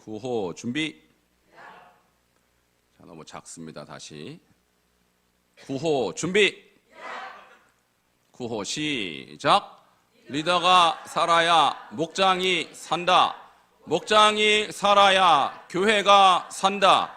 구호 준비. 자, 너무 작습니다. 다시. 구호 준비. 구호 시작. 리더가 살아야 목장이 산다. 목장이 살아야 교회가 산다.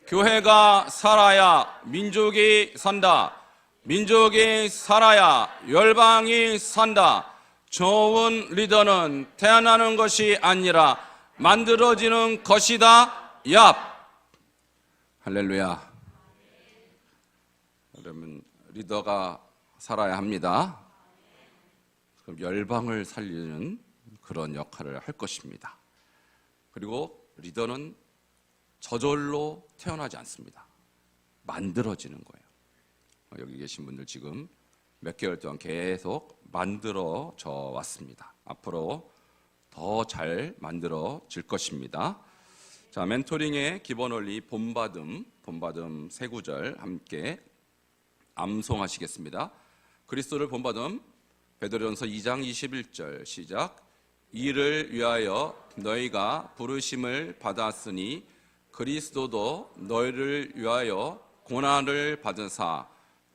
교회가 살아야 민족이 산다. 민족이 살아야 열방이 산다. 좋은 리더는 태어나는 것이 아니라 만들어지는 것이다. 얍. 할렐루야. 여러분, 리더가 살아야 합니다. 그럼 열방을 살리는 그런 역할을 할 것입니다. 그리고 리더는 저절로 태어나지 않습니다. 만들어지는 거예요. 여기 계신 분들 지금 몇 개월 동안 계속 만들어져 왔습니다. 앞으로 더 잘 만들어질 것입니다. 자, 멘토링의 기본 원리 본받음 세 구절 함께 암송하시겠습니다. 그리스도를 본받음 베드로전서 2장 21절 시작. 이를 위하여 너희가 부르심을 받았으니 그리스도도 너희를 위하여 고난을 받으사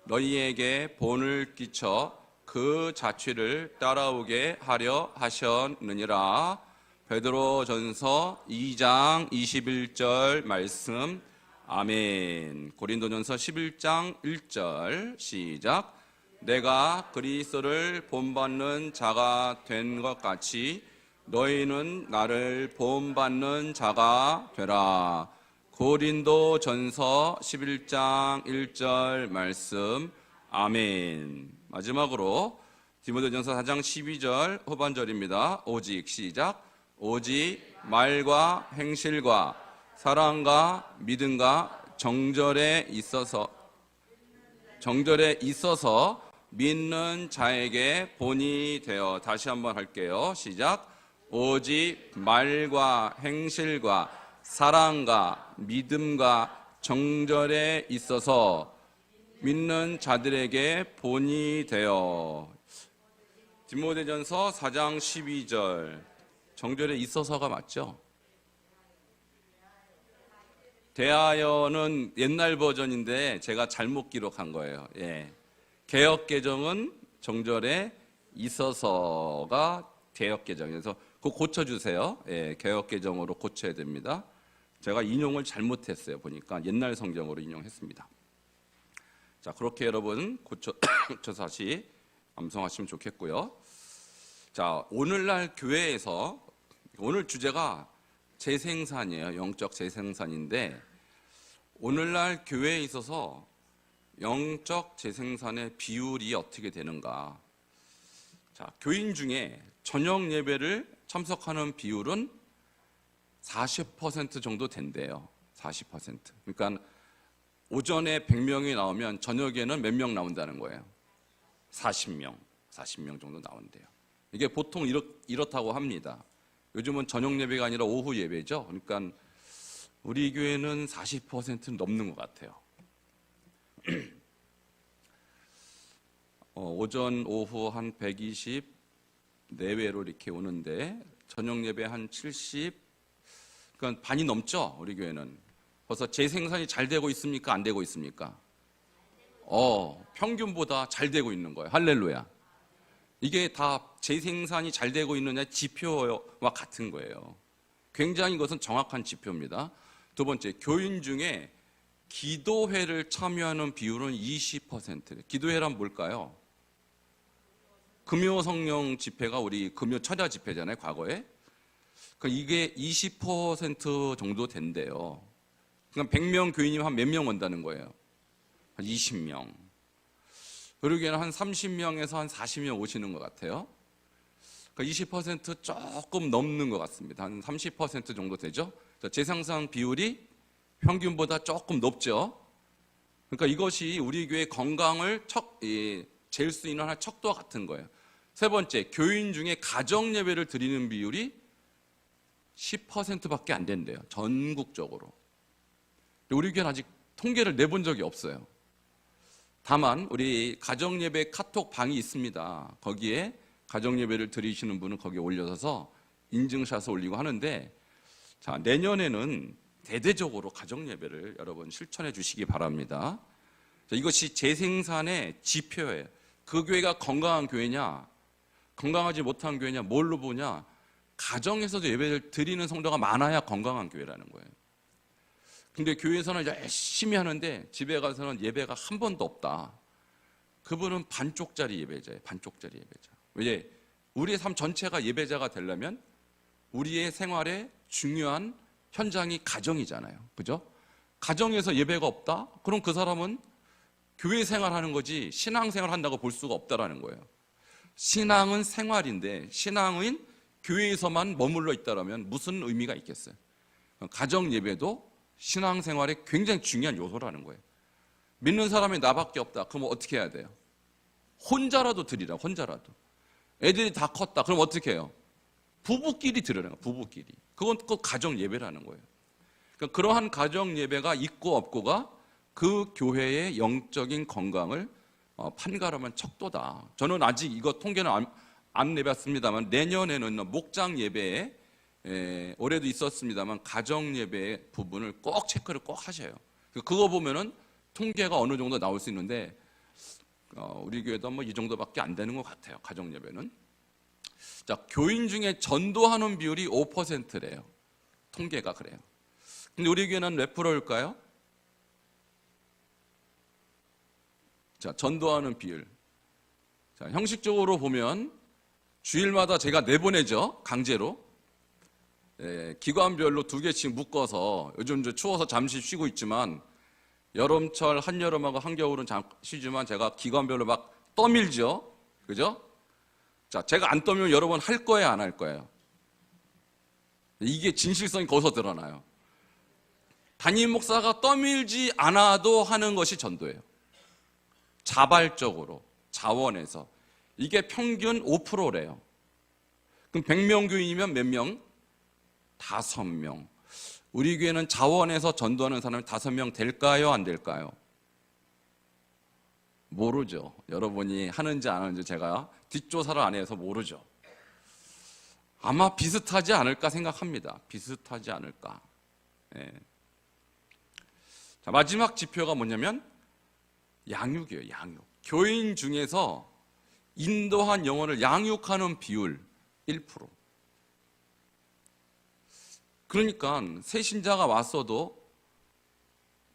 너희에게 본을 끼쳐 그 자취를 따라오게 하려 하셨느니라. 베드로전서 2장 21절 말씀. 아멘. 고린도전서 11장 1절 시작. 내가 그리스도를 본받는 자가 된 것 같이 너희는 나를 본받는 자가 되라. 고린도전서 11장 1절 말씀. 아멘. 마지막으로 디모데전서 4장 12절 후반절입니다. 오직 시작. 오직 말과 행실과 사랑과 믿음과 정절에 있어서 믿는 자에게 본이 되어. 다시 한번 할게요. 시작. 오직 말과 행실과 사랑과 믿음과 정절에 있어서 믿는 자들에게 본이 되어. 디모데전서 4장 12절 정절에 있어서가 맞죠? 대하여는 옛날 버전인데 제가 잘못 기록한 거예요. 예. 개역개정은 정절에 있어서가 개역개정이어서 그거 고쳐주세요. 예, 개역개정으로 고쳐야 됩니다. 제가 인용을 잘못했어요. 보니까 옛날 성경으로 인용했습니다. 자, 그렇게 여러분 고쳐서 다시 암송하시면 좋겠고요. 자, 오늘날 교회에서 오늘 주제가 재생산이에요. 영적 재생산인데 오늘날 교회에 있어서 영적 재생산의 비율이 어떻게 되는가? 자, 교인 중에 저녁 예배를 참석하는 비율은 40% 정도 된대요. 40%. 그러니까 오전에 100명이 나오면 저녁에는 몇 명 나온다는 거예요? 40명 정도 나온대요. 이게 보통 이렇다고 합니다. 요즘은 저녁 예배가 아니라 오후 예배죠. 그러니까 우리 교회는 40% 넘는 것 같아요. 오전, 오후 한 120 내외로 이렇게 오는데 저녁 예배 한 70, 그러니까 반이 넘죠. 우리 교회는. 벌써 재생산이 잘 되고 있습니까? 안 되고 있습니까? 평균보다 잘 되고 있는 거예요. 할렐루야. 이게 다 재생산이 잘 되고 있느냐 지표와 같은 거예요. 굉장히 이것은 정확한 지표입니다. 두 번째, 교인 중에 기도회를 참여하는 비율은 20%. 기도회란 뭘까요? 금요 성령 집회가 우리 금요 철야 집회잖아요, 과거에. 그러니까 이게 20% 정도 된대요. 그러니까 100명 교인이면 한 몇 명 온다는 거예요? 한 20명. 그러기에는 한 30명에서 한 40명 오시는 것 같아요. 그러니까 20% 조금 넘는 것 같습니다. 한 30% 정도 되죠. 재생산 비율이 평균보다 조금 높죠. 그러니까 이것이 우리 교회 건강을 잴 수 있는 하나의 척도와 같은 거예요. 세 번째, 교인 중에 가정 예배를 드리는 비율이 10%밖에 안 된대요. 전국적으로. 우리 교회는 아직 통계를 내본 적이 없어요. 다만 우리 가정 예배 카톡 방이 있습니다. 거기에 가정 예배를 드리시는 분은 거기에 올려서 인증샷을 올리고 하는데 자, 내년에는 대대적으로 가정 예배를 여러분 실천해 주시기 바랍니다. 자, 이것이 재생산의 지표예요. 그 교회가 건강한 교회냐, 건강하지 못한 교회냐, 뭘로 보냐? 가정에서도 예배를 드리는 성도가 많아야 건강한 교회라는 거예요. 근데 교회에서는 열심히 하는데 집에 가서는 예배가 한 번도 없다. 그분은 반쪽짜리 예배자예요. 반쪽짜리 예배자. 왜? 우리의 삶 전체가 예배자가 되려면 우리의 생활에 중요한 현장이 가정이잖아요. 그죠? 가정에서 예배가 없다? 그럼 그 사람은 교회 생활하는 거지 신앙생활 한다고 볼 수가 없다라는 거예요. 신앙은 생활인데 신앙은 교회에서만 머물러 있다라면 무슨 의미가 있겠어요? 가정 예배도 신앙생활에 굉장히 중요한 요소라는 거예요. 믿는 사람이 나밖에 없다. 그럼 어떻게 해야 돼요? 혼자라도 드리라. 혼자라도. 애들이 다 컸다. 그럼 어떻게 해요? 부부끼리 드리라는 거예요. 부부끼리. 그건 꼭 가정 예배라는 거예요. 그러니까 그러한 가정 예배가 있고 없고가 그 교회의 영적인 건강을 판가름한 척도다. 저는 아직 이거 통계는 안 내봤습니다만 내년에는 목장 예배에 올해도 있었습니다만 가정 예배 부분을 꼭 체크를 꼭 하셔요. 그거 보면은 통계가 어느 정도 나올 수 있는데 우리 교회도 뭐 이 정도밖에 안 되는 것 같아요. 가정 예배는. 자, 교인 중에 전도하는 비율이 5%래요. 통계가 그래요. 근데 우리 교회는 몇 프로일까요? 자, 전도하는 비율. 자, 형식적으로 보면 주일마다 제가 내보내죠. 강제로. 기관별로 2개씩 묶어서 요즘 추워서 잠시 쉬고 있지만 여름철 한여름하고 한겨울은 쉬지만 제가 기관별로 막 떠밀죠. 그죠? 자, 제가 안 떠밀면 여러분 할 거예요, 안 할 거예요? 이게 진실성이 거기서 드러나요. 담임 목사가 떠밀지 않아도 하는 것이 전도예요. 자발적으로, 자원해서. 이게 평균 5%래요. 그럼 100명 교인이면 몇 명? 5명. 우리 교회는 자원해서 전도하는 사람이 5명 될까요? 안 될까요? 모르죠. 여러분이 하는지 안 하는지 제가 뒷조사를 안 해서 모르죠. 아마 비슷하지 않을까 생각합니다. 비슷하지 않을까. 예. 자, 마지막 지표가 뭐냐면 양육이에요. 양육. 교인 중에서 인도한 영혼을 양육하는 비율 1%. 그러니까 새 신자가 왔어도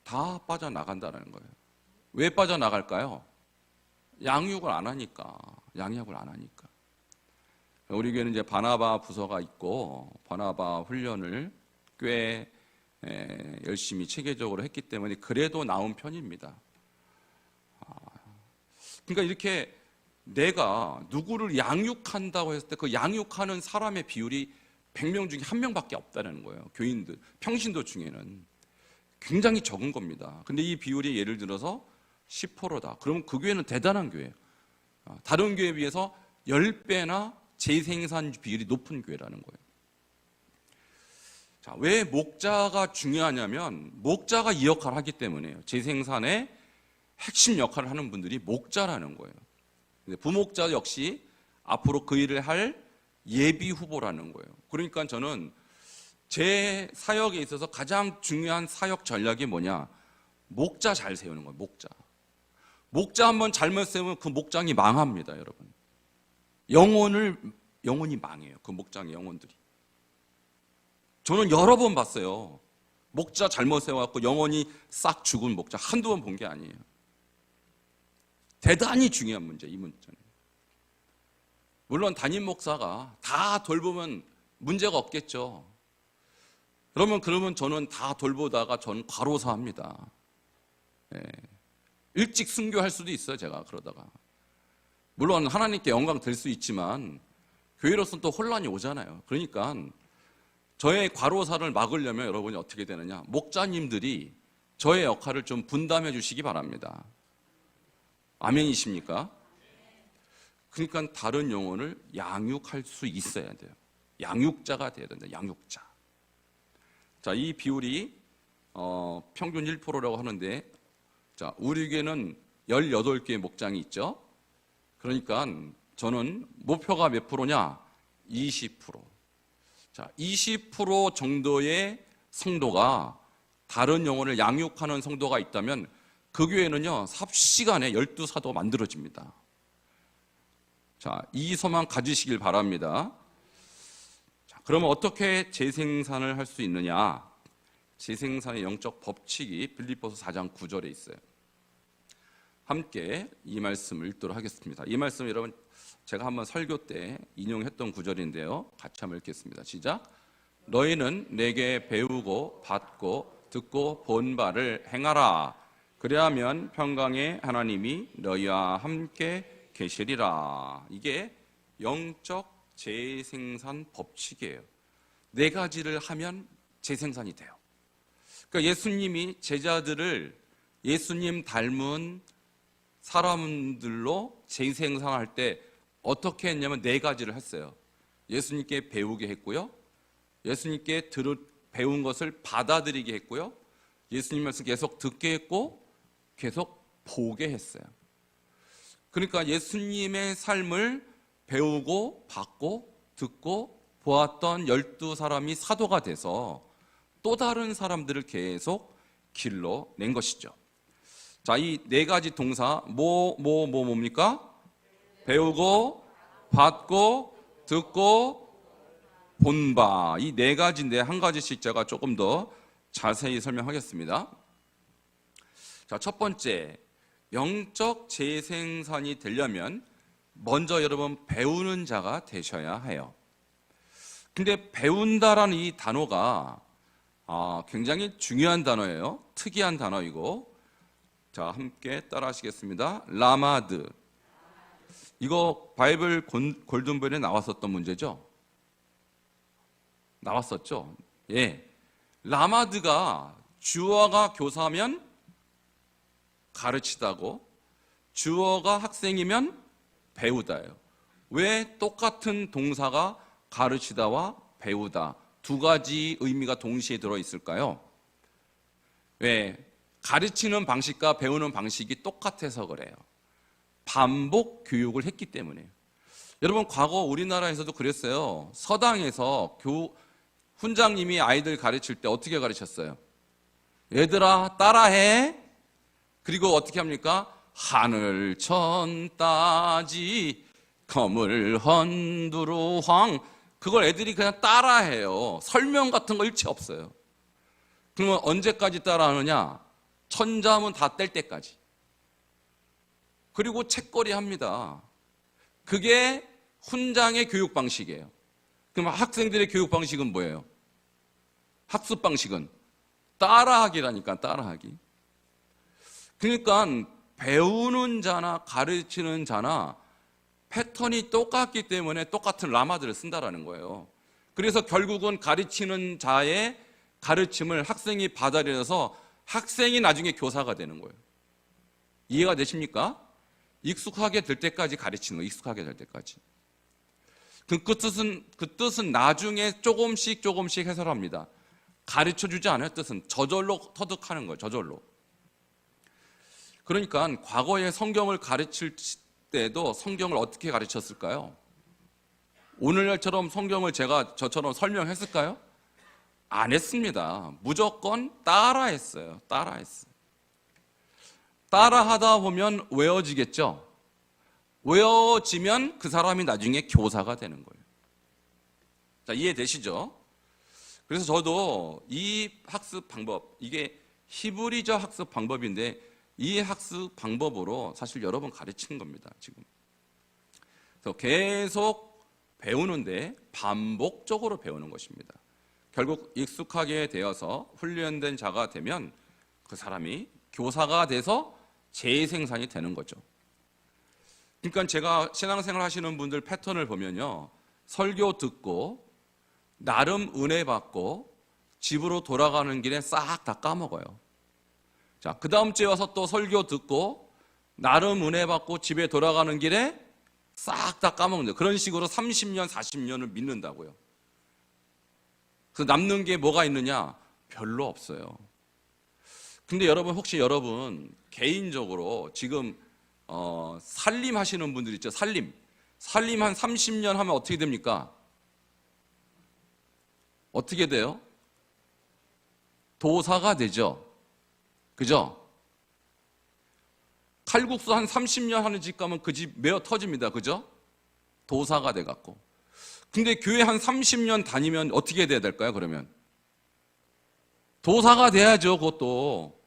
다 빠져나간다는 거예요. 왜 빠져나갈까요? 양육을 안 하니까. 양육을 안 하니까. 우리 교회는 이제 바나바 부서가 있고 바나바 훈련을 꽤 열심히 체계적으로 했기 때문에 그래도 나온 편입니다. 그러니까 이렇게 내가 누구를 양육한다고 했을 때 그 양육하는 사람의 비율이 100명 중에 1명밖에 없다는 거예요. 교인들, 평신도 중에는 굉장히 적은 겁니다. 근데 이 비율이 예를 들어서 10%다. 그러면 그 교회는 대단한 교회예요. 다른 교회에 비해서 10배나 재생산 비율이 높은 교회라는 거예요. 자, 왜 목자가 중요하냐면 목자가 이 역할을 하기 때문에요. 재생산의 핵심 역할을 하는 분들이 목자라는 거예요. 부목자 역시 앞으로 그 일을 할 예비 후보라는 거예요. 그러니까 저는 제 사역에 있어서 가장 중요한 사역 전략이 뭐냐? 목자 잘 세우는 거예요. 목자. 목자 한번 잘못 세우면 그 목장이 망합니다, 여러분. 영혼이 망해요. 그 목장의 영혼들이. 저는 여러 번 봤어요. 목자 잘못 세워갖고 영혼이 싹 죽은 목자 한두 번 본 게 아니에요. 대단히 중요한 문제, 이 문제는. 물론 담임 목사가 다 돌보면 문제가 없겠죠. 그러면 저는 다 돌보다가 전 과로사합니다. 일찍 순교할 수도 있어요, 제가 그러다가. 물론 하나님께 영광 될 수 있지만 교회로서는 또 혼란이 오잖아요. 그러니까 저의 과로사를 막으려면 여러분이 어떻게 되느냐? 목자님들이 저의 역할을 좀 분담해 주시기 바랍니다. 아멘이십니까? 그러니까 다른 영혼을 양육할 수 있어야 돼요. 양육자가 돼야 된다. 양육자. 자, 이 비율이 평균 1%라고 하는데, 자, 우리 교회는 18개의 목장이 있죠. 그러니까 저는 목표가 몇 프로냐? 20%. 자, 20% 정도의 성도가 다른 영혼을 양육하는 성도가 있다면 그 교회는요, 삽시간에 12사도 만들어집니다. 자, 이 소망 가지시길 바랍니다. 자, 그러면 어떻게 재생산을 할 수 있느냐? 재생산의 영적 법칙이 빌립보서 4장 9절에 있어요. 함께 이 말씀을 읽도록 하겠습니다. 이 말씀 여러분 제가 한번 설교 때 인용했던 구절인데요. 같이 한번 읽겠습니다. 시작. 너희는 내게 배우고 받고 듣고 본 바를 행하라. 그리하면 평강의 하나님이 너희와 함께 계시리라. 이게 영적 재생산 법칙이에요. 네 가지를 하면 재생산이 돼요. 그러니까 예수님이 제자들을 예수님 닮은 사람들로 재생산할 때 어떻게 했냐면 네 가지를 했어요. 예수님께 배우게 했고요. 예수님께 배운 것을 받아들이게 했고요. 예수님 말씀 계속 듣게 했고 계속 보게 했어요. 그러니까 예수님의 삶을 배우고 받고 듣고 보았던 12사람이 사도가 돼서 또 다른 사람들을 계속 길러낸 것이죠. 자, 이 네 가지 동사 뭡니까? 배우고 받고 듣고 본바. 이 네 가지인데 한 가지씩 제가 조금 더 자세히 설명하겠습니다. 자, 첫 번째, 영적 재생산이 되려면 먼저 여러분 배우는 자가 되셔야 해요. 근데 배운다라는 이 단어가 굉장히 중요한 단어예요. 특이한 단어이고, 자, 함께 따라 하시겠습니다. 라마드. 이거 바이블 골든벨에 나왔었던 문제죠? 나왔었죠? 예. 라마드가 주어가 교사면 가르치다고, 주어가 학생이면 배우다예요. 왜 똑같은 동사가 가르치다와 배우다 두 가지 의미가 동시에 들어있을까요? 왜? 가르치는 방식과 배우는 방식이 똑같아서 그래요. 반복 교육을 했기 때문에. 여러분, 과거 우리나라에서도 그랬어요. 서당에서 훈장님이 아이들 가르칠 때 어떻게 가르쳤어요? 얘들아 따라해. 그리고 어떻게 합니까? 하늘 천 따지 거물 헌두루 황. 그걸 애들이 그냥 따라해요. 설명 같은 거 일체 없어요. 그러면 언제까지 따라하느냐? 천자문 다 뗄 때까지. 그리고 책거리 합니다. 그게 훈장의 교육 방식이에요. 그럼 학생들의 교육 방식은 뭐예요? 학습 방식은 따라하기라니까, 따라하기. 그러니까 배우는 자나 가르치는 자나 패턴이 똑같기 때문에 똑같은 라마들을 쓴다라는 거예요. 그래서 결국은 가르치는 자의 가르침을 학생이 받아들여서 학생이 나중에 교사가 되는 거예요. 이해가 되십니까? 익숙하게 될 때까지 가르치는 거예요. 익숙하게 될 때까지. 그 뜻은 나중에 조금씩 해설합니다. 가르쳐주지 않아요. 뜻은 저절로 터득하는 거예요. 저절로. 그러니까 과거에 성경을 가르칠 때도 성경을 어떻게 가르쳤을까요? 오늘날처럼 성경을 저처럼 설명했을까요? 안 했습니다. 무조건 따라했어요. 따라하다 보면 외워지겠죠? 외워지면 그 사람이 나중에 교사가 되는 거예요. 자, 이해되시죠? 그래서 저도 이 학습 방법, 이게 히브리적 학습 방법인데 이 학습 방법으로 사실 여러 번 가르치는 겁니다, 지금. 그래서 계속 배우는데 반복적으로 배우는 것입니다. 결국 익숙하게 되어서 훈련된 자가 되면 그 사람이 교사가 돼서 재생산이 되는 거죠. 그러니까 제가 신앙생활 하시는 분들 패턴을 보면요. 설교 듣고 나름 은혜 받고 집으로 돌아가는 길에 싹 다 까먹어요. 자, 그 다음 주에 와서 또 설교 듣고 나름 은혜 받고 집에 돌아가는 길에 싹 다 까먹는다. 그런 식으로 30년, 40년을 믿는다고요. 그래서 남는 게 뭐가 있느냐? 별로 없어요. 근데 여러분, 혹시 여러분 개인적으로 지금 살림 하시는 분들 있죠? 살림 한 30년 하면 어떻게 됩니까? 어떻게 돼요? 도사가 되죠. 그죠? 칼국수 한 30년 하는 집 가면 그 집 메어 터집니다. 그죠? 도사가 돼갖고. 근데 교회 한 30년 다니면 어떻게 돼야 될까요, 그러면? 도사가 돼야죠, 그것도.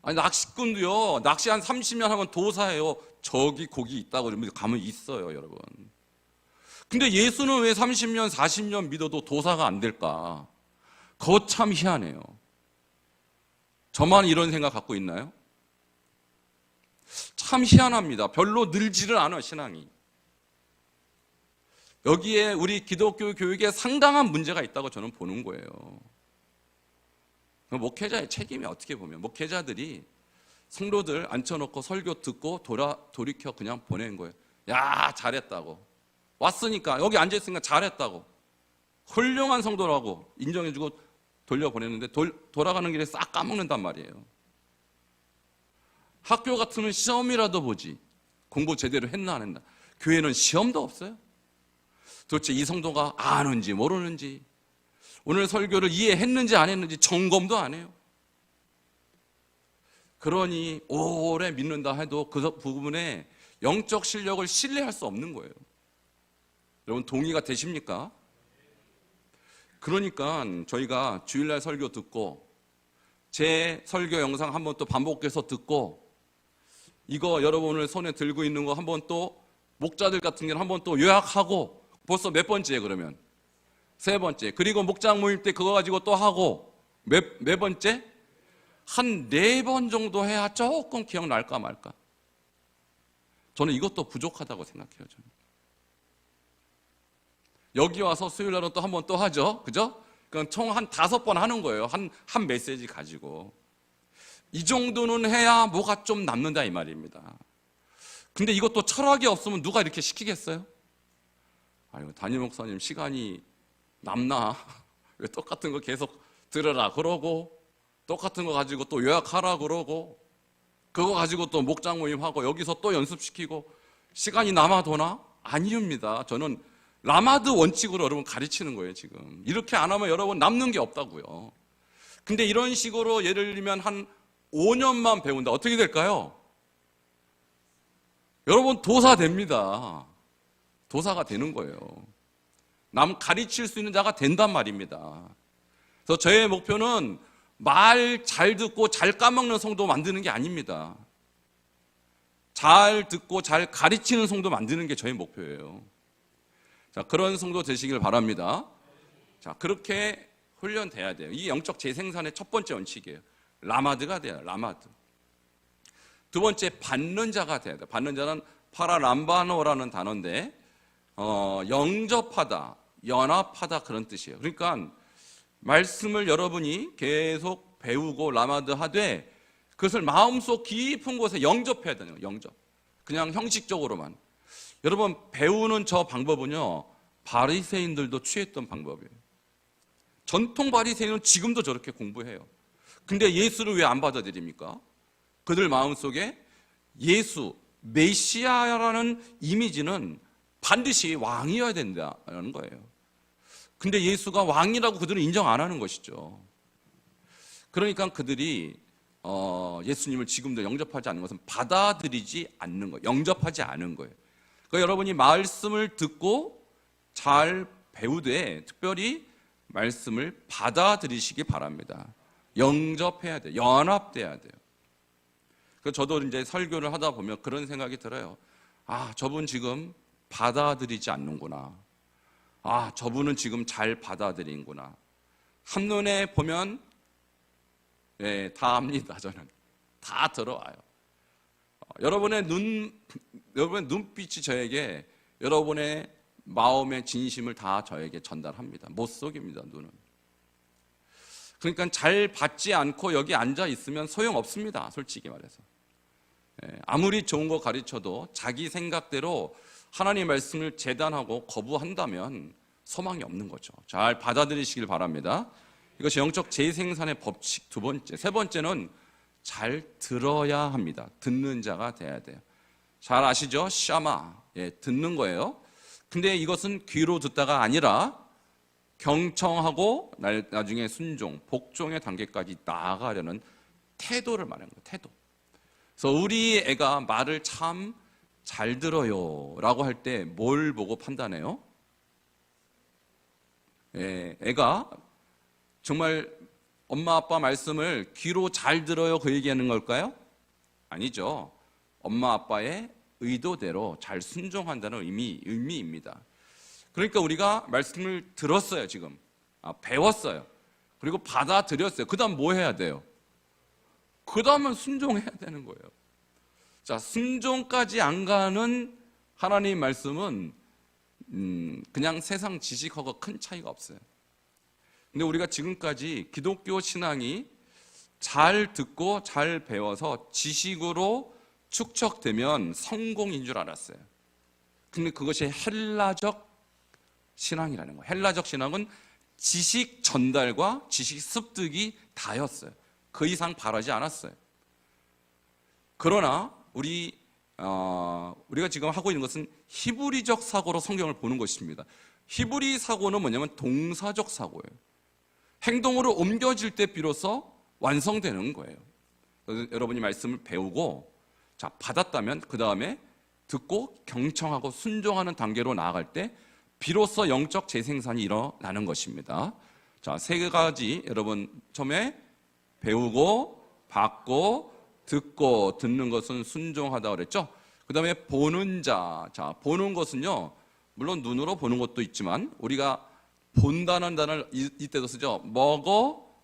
아니, 낚시꾼도요, 낚시 한 30년 하면 도사예요. 저기 고기 있다고 그러면 가면 있어요, 여러분. 근데 예수는 왜 30년, 40년 믿어도 도사가 안 될까? 그거 참 희한해요. 저만 이런 생각 갖고 있나요? 참 희한합니다. 별로 늘지를 않아, 신앙이. 여기에 우리 기독교 교육에 상당한 문제가 있다고 저는 보는 거예요. 목회자의 책임이 어떻게 보면 목회자들이 성도들 앉혀놓고 설교 듣고 돌이켜 그냥 보낸 거예요. 야, 잘했다고. 왔으니까, 여기 앉아있으니까 잘했다고. 훌륭한 성도라고 인정해주고 돌려보냈는데 돌아가는 길에 싹 까먹는단 말이에요. 학교 같으면 시험이라도 보지. 공부 제대로 했나 안 했나. 교회는 시험도 없어요. 도대체 이 성도가 아는지 모르는지, 오늘 설교를 이해했는지 안 했는지 점검도 안 해요. 그러니 오래 믿는다 해도 그 부분에 영적 실력을 신뢰할 수 없는 거예요. 여러분 동의가 되십니까? 그러니까 저희가 주일날 설교 듣고 제 설교 영상 한번 또 반복해서 듣고, 이거 여러분을 손에 들고 있는 거 한번 또 목자들 같은 경우는 한번 또 요약하고, 벌써 몇 번째예요 그러면? 3번째. 그리고 목장 모임 때 그거 가지고 또 하고, 몇 번째? 한 4번 정도 해야 조금 기억날까 말까. 저는 이것도 부족하다고 생각해요. 저는. 여기 와서 수요일날은 또 한 번 또 하죠. 그죠? 그럼 총 한 5번 하는 거예요. 한 메시지 가지고. 이 정도는 해야 뭐가 좀 남는다 이 말입니다. 근데 이것도 철학이 없으면 누가 이렇게 시키겠어요? 아유, 담임 목사님 시간이 남나? 왜 똑같은 거 계속 들으라 그러고, 똑같은 거 가지고 또 요약하라 그러고, 그거 가지고 또 목장 모임하고 여기서 또 연습시키고 시간이 남아도나? 아니옵니다. 저는 라마드 원칙으로 여러분 가르치는 거예요, 지금. 이렇게 안 하면 여러분 남는 게 없다고요. 근데 이런 식으로 예를 들면 한 5년만 배운다. 어떻게 될까요? 여러분 도사 됩니다. 도사가 되는 거예요. 남 가르칠 수 있는 자가 된단 말입니다. 그래서 저의 목표는 말 잘 듣고 잘 까먹는 성도 만드는 게 아닙니다. 잘 듣고 잘 가르치는 성도 만드는 게 저의 목표예요. 자, 그런 성도 되시길 바랍니다. 자, 그렇게 훈련돼야 돼요. 이 영적 재생산의 첫 번째 원칙이에요. 라마드가 돼요. 라마드. 두 번째, 받는 자가 돼야 돼요. 받는 자는 파라람바노라는 단어인데 영접하다, 연합하다 그런 뜻이에요. 그러니까 말씀을 여러분이 계속 배우고 라마드 하되 그것을 마음속 깊은 곳에 영접해야 되는 거예요. 영접. 그냥 형식적으로만. 여러분 배우는 저 방법은요, 바리새인들도 취했던 방법이에요. 전통 바리새인은 지금도 저렇게 공부해요. 근데 예수를 왜 안 받아들입니까? 그들 마음속에 예수, 메시아라는 이미지는 반드시 왕이어야 된다는 거예요. 근데 예수가 왕이라고 그들은 인정 안 하는 것이죠. 그러니까 그들이 예수님을 지금도 영접하지 않는 것은 받아들이지 않는 거예요. 영접하지 않은 거예요. 그러니까 여러분이 말씀을 듣고 잘 배우되 특별히 말씀을 받아들이시기 바랍니다. 영접해야 돼요. 연합돼야 돼요. 그래서 저도 이제 설교를 하다 보면 그런 생각이 들어요. 아, 저분 지금 받아들이지 않는구나. 아, 저분은 지금 잘 받아들이는구나. 한눈에 보면 다 압니다. 저는 다 들어와요. 여러분의 눈빛이 저에게 여러분의 마음의 진심을 다 저에게 전달합니다. 못 속입니다, 눈은. 그러니까 잘 받지 않고 여기 앉아 있으면 소용없습니다, 솔직히 말해서. 아무리 좋은 거 가르쳐도 자기 생각대로 하나님의 말씀을 재단하고 거부한다면 소망이 없는 거죠. 잘 받아들이시길 바랍니다. 이것이 영적 재생산의 법칙 두 번째. 세 번째는 잘 들어야 합니다. 듣는 자가 돼야 돼요. 잘 아시죠? 샤마. 듣는 거예요. 근데 이것은 귀로 듣다가 아니라 경청하고 나중에 순종, 복종의 단계까지 나아가려는 태도를 말하는 거예요. 태도. 그래서 우리 애가 말을 참 잘 들어요 라고 할 때 뭘 보고 판단해요? 애가 정말 엄마 아빠 말씀을 귀로 잘 들어요 그 얘기하는 걸까요? 아니죠. 엄마 아빠의 의도대로 잘 순종한다는 의미입니다. 그러니까 우리가 말씀을 들었어요. 지금 배웠어요. 그리고 받아들였어요. 그 다음 뭐 해야 돼요? 그 다음은 순종해야 되는 거예요. 자, 순종까지 안 가는 하나님 말씀은 그냥 세상 지식하고 큰 차이가 없어요. 근데 우리가 지금까지 기독교 신앙이 잘 듣고 잘 배워서 지식으로 축적되면 성공인 줄 알았어요. 근데 그것이 헬라적 신앙이라는 거예요. 헬라적 신앙은 지식 전달과 지식 습득이 다였어요. 그 이상 바라지 않았어요. 그러나 우리가 지금 하고 있는 것은 히브리적 사고로 성경을 보는 것입니다. 히브리 사고는 뭐냐면 동사적 사고예요. 행동으로 옮겨질 때 비로소 완성되는 거예요. 여러분이 말씀을 배우고 자 받았다면 그 다음에 듣고 경청하고 순종하는 단계로 나아갈 때 비로소 영적 재생산이 일어나는 것입니다. 자, 세 가지 여러분 처음에 배우고 받고 듣고 듣는 것은 순종하다 그랬죠. 그 다음에 보는 자, 보는 것은요 물론 눈으로 보는 것도 있지만 우리가 본다는 단어를 이때도 쓰죠. 먹어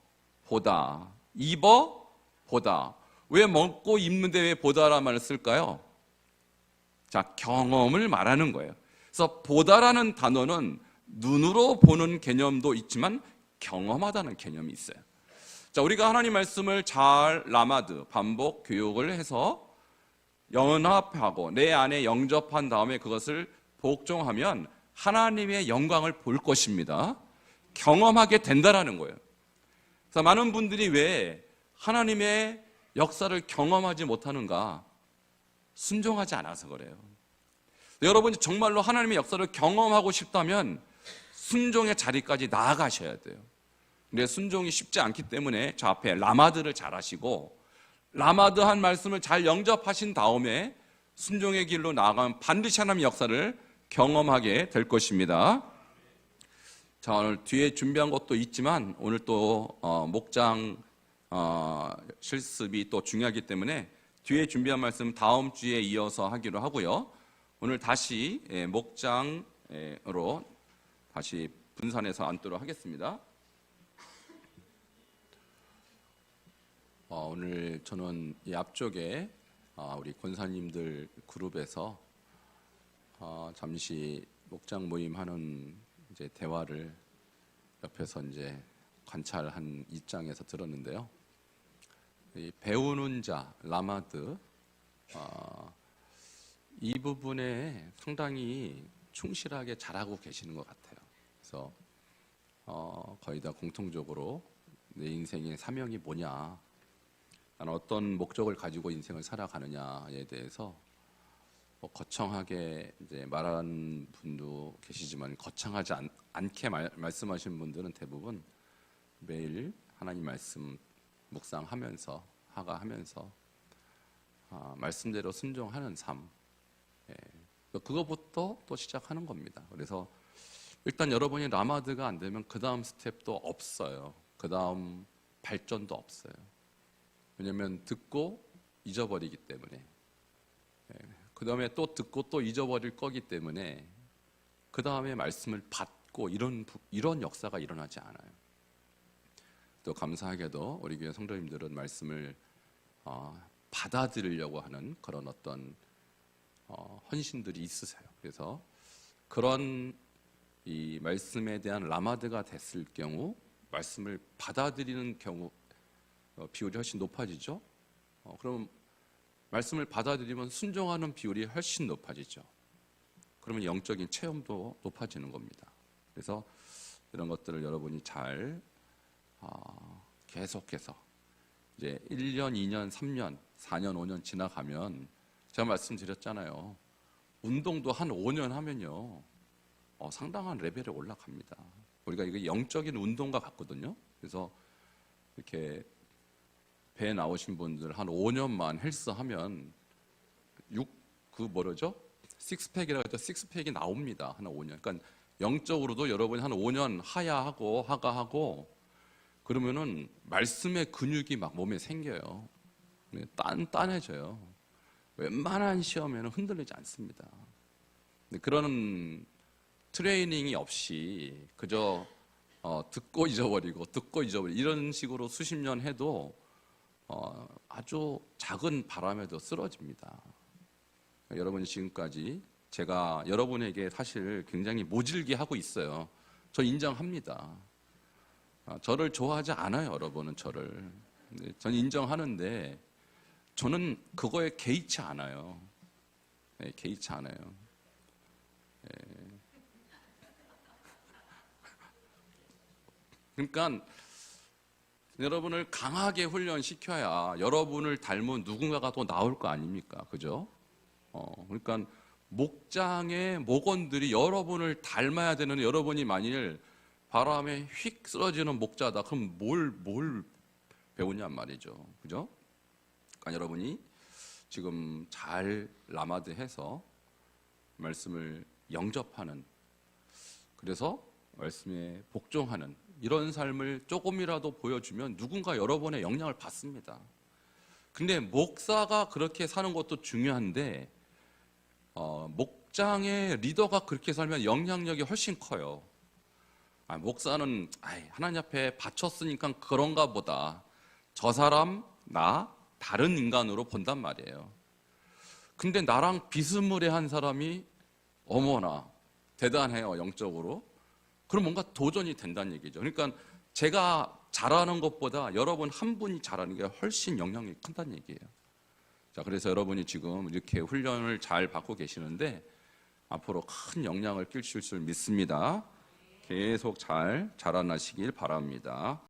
보다, 입어 보다. 왜 먹고 입는데 왜 보다라는 말을 쓸까요? 자, 경험을 말하는 거예요. 그래서 보다라는 단어는 눈으로 보는 개념도 있지만 경험하다는 개념이 있어요. 자, 우리가 하나님 말씀을 잘 라마드, 반복, 교육을 해서 연합하고 내 안에 영접한 다음에 그것을 복종하면 하나님의 영광을 볼 것입니다. 경험하게 된다라는 거예요. 그래서 많은 분들이 왜 하나님의 역사를 경험하지 못하는가? 순종하지 않아서 그래요. 여러분이 정말로 하나님의 역사를 경험하고 싶다면 순종의 자리까지 나아가셔야 돼요. 근데 순종이 쉽지 않기 때문에 저 앞에 라마드를 잘 하시고 라마드한 말씀을 잘 영접하신 다음에 순종의 길로 나아가면 반드시 하나님의 역사를 경험하게 될 것입니다. 자, 오늘 뒤에 준비한 것도 있지만 오늘 또 목장 실습이 또 중요하기 때문에 뒤에 준비한 말씀 다음 주에 이어서 하기로 하고요. 오늘 다시 목장으로 다시 분산해서 앉도록 하겠습니다. 오늘 저는 이 앞쪽에 우리 권사님들 그룹에서 잠시 목장 모임하는 이제 대화를 옆에서 이제 관찰한 입장에서 들었는데요. 이 배우는 자 라마드 이 부분에 상당히 충실하게 잘하고 계시는 것 같아요. 그래서 거의 다 공통적으로 내 인생의 사명이 뭐냐, 나는 어떤 목적을 가지고 인생을 살아가느냐에 대해서 거창하게 이제 말하는 분도 계시지만 거창하지 않게 말씀하시는 분들은 대부분 매일 하나님 말씀 묵상하면서 하가하면서 말씀대로 순종하는 삶, 그거부터 또 시작하는 겁니다. 그래서 일단 여러분이 라마드가 안 되면 그 다음 스텝도 없어요. 그 다음 발전도 없어요. 왜냐하면 듣고 잊어버리기 때문에, 그 다음에 또 듣고 또 잊어버릴 거기 때문에 그 다음에 말씀을 받고 이런 역사가 일어나지 않아요. 또 감사하게도 우리 교회 성도님들은 말씀을 받아들이려고 하는 그런 어떤 헌신들이 있으세요. 그래서 그런 이 말씀에 대한 라마드가 됐을 경우 말씀을 받아들이는 경우 비율이 훨씬 높아지죠. 그럼 말씀을 받아들이면 순종하는 비율이 훨씬 높아지죠. 그러면 영적인 체험도 높아지는 겁니다. 그래서 이런 것들을 여러분이 잘 계속해서 이제 1년, 2년, 3년, 4년, 5년 지나가면 제가 말씀드렸잖아요. 운동도 한 5년 하면요 상당한 레벨에 올라갑니다. 우리가 이게 영적인 운동과 같거든요. 그래서 이렇게 배 나오신 분들 한 5년만 헬스 하면 뭐라죠? 식스팩이라고 해서 식스팩이 나옵니다. 한 5년. 그러니까 영적으로도 여러분이 한 5년 하야하고 하가하고 그러면은 말씀의 근육이 막 몸에 생겨요. 단단해져요. 웬만한 시험에는 흔들리지 않습니다. 그런 트레이닝이 없이 그저 듣고 잊어버리고 이런 식으로 수십 년 해도 아주 작은 바람에도 쓰러집니다. 여러분이 지금까지 제가 여러분에게 사실 굉장히 모질게 하고 있어요. 저 인정합니다. 저를 좋아하지 않아요, 여러분은 저를. 저는 인정하는데 저는 그거에 개의치 않아요. 네, 개의치 않아요. 네. 그러니까 여러분을 강하게 훈련시켜야 여러분을 닮은 누군가가 또 나올 거 아닙니까? 그죠? 그러니까 목장의 목원들이 여러분을 닮아야 되는 여러분이 만일 바람에 휙 쓰러지는 목자다. 그럼 뭘 배우냔 말이죠. 그죠? 그러니까 여러분이 지금 잘 라마드해서 말씀을 영접하는, 그래서 말씀에 복종하는 이런 삶을 조금이라도 보여주면 누군가 여러분의 영향을 받습니다. 근데 목사가 그렇게 사는 것도 중요한데 목장의 리더가 그렇게 살면 영향력이 훨씬 커요. 목사는 하나님 앞에 바쳤으니까 그런가 보다. 저 사람 나 다른 인간으로 본단 말이에요. 근데 나랑 비스무리한 사람이 어머나 대단해요, 영적으로. 그럼 뭔가 도전이 된다는 얘기죠. 그러니까 제가 잘하는 것보다 여러분 한 분이 잘하는 게 훨씬 영향력이 큰다는 얘기예요. 자, 그래서 여러분이 지금 이렇게 훈련을 잘 받고 계시는데 앞으로 큰 영향을 끼칠 줄 믿습니다. 계속 잘 자라나시길 바랍니다.